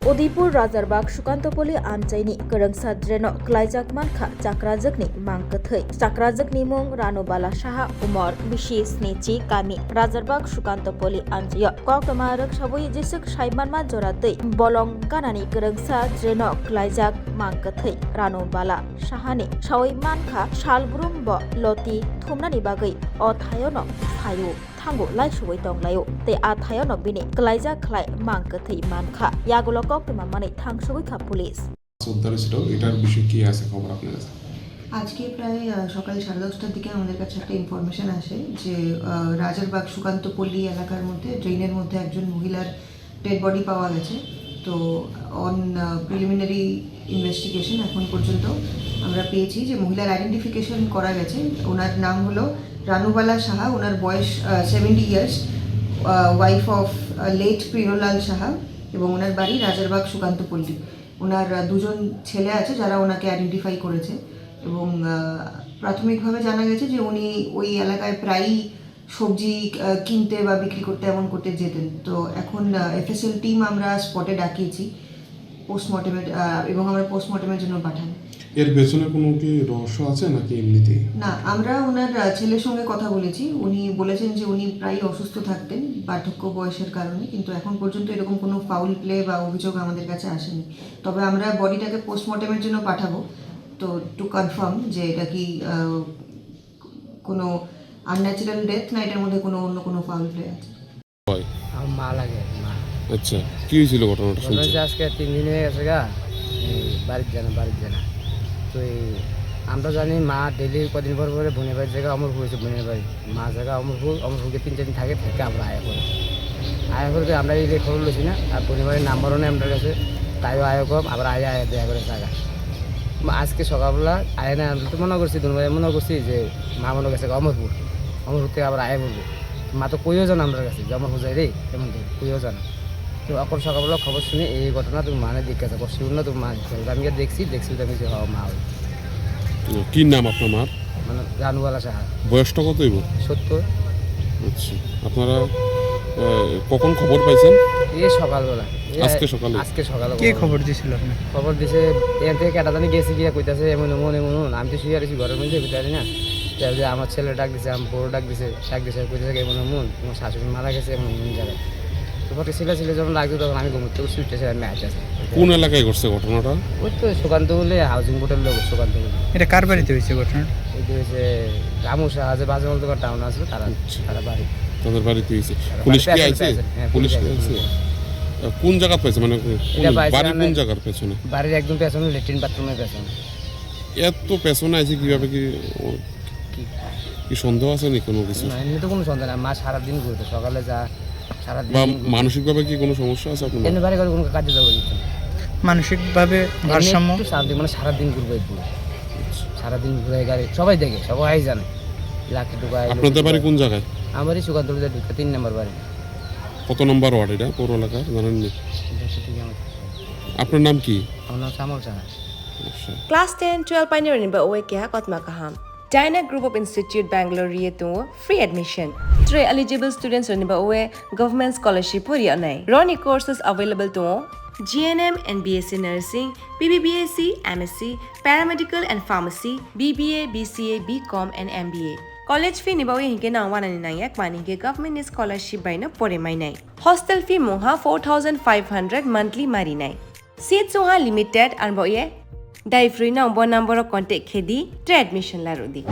Udaipur Rajarbag Shukantopoli Amchaini Kerengsa Dreno Klaijak Mankha Chakrajwkni Mangkwthwi Chakrajwkni mung Ranubala Shaha Umar Bishi Snechi Kami Rajarbag Shukantopoli Amchayo Koktomarok Shabui Jisuk Shaimanma Joratei Bolongo Ganani Kerengsa Dreno Klaijak Mangkwthwi Ranubala Shahani Shawai Mankha Shalbrum Bo Loti Thumnani Bagai O Thayono Thayo Tango Lai Shuai Tonglayo Te Athayono Bini Klaijak Klai Mangkwthwi Mankha Yagulo মানে থাংসুইখা police উদ্ধার ছিল এটার বিষয়ে কি আছে খবর আপনার কাছে? আজকে প্রায় সকাল 10:30টার দিকে আমাদের কাছে একটা ইনফরমেশন আসে যে রাজারবাগ সুকান্তপল্লী এলাকার মধ্যে ড্রেনের মধ্যে একজন মহিলার ডেড বডি পাওয়া গেছে। তো অন প্রিলিমিনারি ইনভেস্টিগেশন এখন পর্যন্ত আমরা পেয়েছি যে মহিলার আইডেন্টিফিকেশন করা গেছে। ওনার নাম হলো রানুবালা সাহা, ওনার বয়স 70 years, wife of late Priyalal Saha এবং ওনার বাড়ি রাজারবাগ সুকান্তপল্লী। ওনার দুজন ছেলে আছে যারা ওনাকে আইডেন্টিফাই করেছে এবং প্রাথমিকভাবে জানা গেছে যে উনি ওই এলাকায় প্রায়ই সবজি কিনতে বা বিক্রি করতে এমন করতে যেতেন। তো এখন এফএসএল টিম আমরা স্পটে ডাকিয়েছি পোস্টমর্টেমের এবং আমরা পোস্টমর্টেমের জন্য পাঠান। এর পেছনে কোনো কি রহস্য আছে নাকি এমনিতেই? না, আমরা ওনার ছেলের সঙ্গে কথা বলেছি। উনি বলেছেন যে উনি প্রায় অসুস্থ থাকতেন বার্ধক্য বয়সের কারণে, কিন্তু এখন পর্যন্ত এরকম কোনো ফাউল প্লে বা অভিযোগ আমাদের কাছে আসেনি। তবে আমরা বডিটাকে পোস্টমর্টেমের জন্য পাঠাবো তো টু কনফার্ম যে এটা কি কোনো আনন্যাচারাল ডেথ না এটার মধ্যে কোনো অন্য কোনো ফাউল প্লে আছে। আমার মা লাগে মা। আচ্ছা, কি হয়েছিল ঘটনাটা? শুনছি আজকে 3 দিন হয়ে গেছে গা, বাড়ির জানা তো আমরা জানি মা ডেলি কদিন পর পরে বোনের বাড়ির জায়গা অমরপুর হয়েছে, বোনের বাড়ি মা জায়গা অমরপুরকে 3-4 দিন থেকে আমরা আয়া করে আমরা এই খবর লইছি না। আর বোনের বাড়ির নাম্বারও নেই আমাদের কাছে, তাইও আয়া কম আবার আয়া দেখা করে জায়গা। আজকে সকালবেলা আয় না, আমরা তো মনে করছি দুবাই মনে করছি যে মা মনে গেছে অমরপুর থেকে আবার আয়া বলবো। মা তো কইও জানো আমাদের কাছে যে অমরপুর যাই রে, তেমন তো কইও জানো। তো এখন সকালবেলা খবর শুনে এই ঘটনা তুমি মানে জিজ্ঞাসা করছি না, তুমি মা আমি দেখছি আমি যে মা। কি নাম আপনার মার? মানে রানুবালা সাহা। বয়সটা কত হইব? 70। আচ্ছা, আপনারা কখন খবর পাইছেন? এই সকালবেলা, আজকে সকালে। কি খবর দিয়েছিল আপনি? খবর দিছে এখান থেকে কেটা জানি গেছে গিয়া কইতাছে এমন আমি তো শুয়ে আছি ঘরের মধ্যে বুঝতে না। যে আমার ছেলে ডাক দিছে, আমার বড় ডাক দিছে কইতেছে এমন তোমার শাশুড়ি মারা গেছে এমন জায়গায়। তারপর ছেলে যখন লাগছে তখন আমি ঘুমোতে উঠতেছি, আমি ম্যাচ আছে। কোন এলাকায় ঘটছে ঘটনাটা? ওই তো সুকান্ত বলে হাউজিং বোর্ডের লোক সুকান্ত বলে। এটা কার বাড়িতে হয়েছে ঘটনাটা? এটা হয়েছে রামুসা আছে বাজেমল দোকান টাউন আছে, তারা বাড়ি তাদের বাড়িতে হয়েছে। পুলিশ কি আইছে? পুলিশ কি আইছে? কোন জায়গা পাইছে মানে বাড়ি কোন জায়গার পেছনে? বাড়ির একদম পেছনে, ল্যাট্রিন বাথরুমের পেছনে। এত পেছনে আছে কিভাবে? কি সন্দেহ আছে নি কোনো কিছু? না, এমনি তো কোনো সন্দেহ না। মা সারাদিন ঘুরতো, সকালে যা সারাদিন। বা মানসিকভাবে কি কোনো সমস্যা আছে আপনার? এমনি বাড়ি করে কোনো কাজে যাবো মানসিকভাবে ভারসাম্য মানে সারাদিন ঘুরবো, সারাদিন ঘুরে গাড়ি সবাই দেখে, সবাই জানে লাখি ঢুকায়। আপনাদের বাড়ি কোন জায়গায়? আমারই সুকান্ত ঢুকে 3 নম্বর বাড়ি। কত নম্বর ওয়ার্ড এটা পৌর এলাকা জানেননি? আপনার নাম কি? আমার নাম শ্যামল Saha. Class 10-12 pioneering ba oe kya kotma kaham. Draini Group of Institute Bangalore to free admission. 3 eligible students in ba oe government scholarship puri anai. Roni courses available to GNM and BSc Nursing, BBBSc, MSc, Paramedical and Pharmacy, BBA, BCA, BCom and MBA. College fee nibawi hinke na 199 mani ke government scholarship by na pore mai nai. Hostel fee moha 4500 monthly mari nai. Seats moha limited and boye dai free na number contact khedi admission la rodi.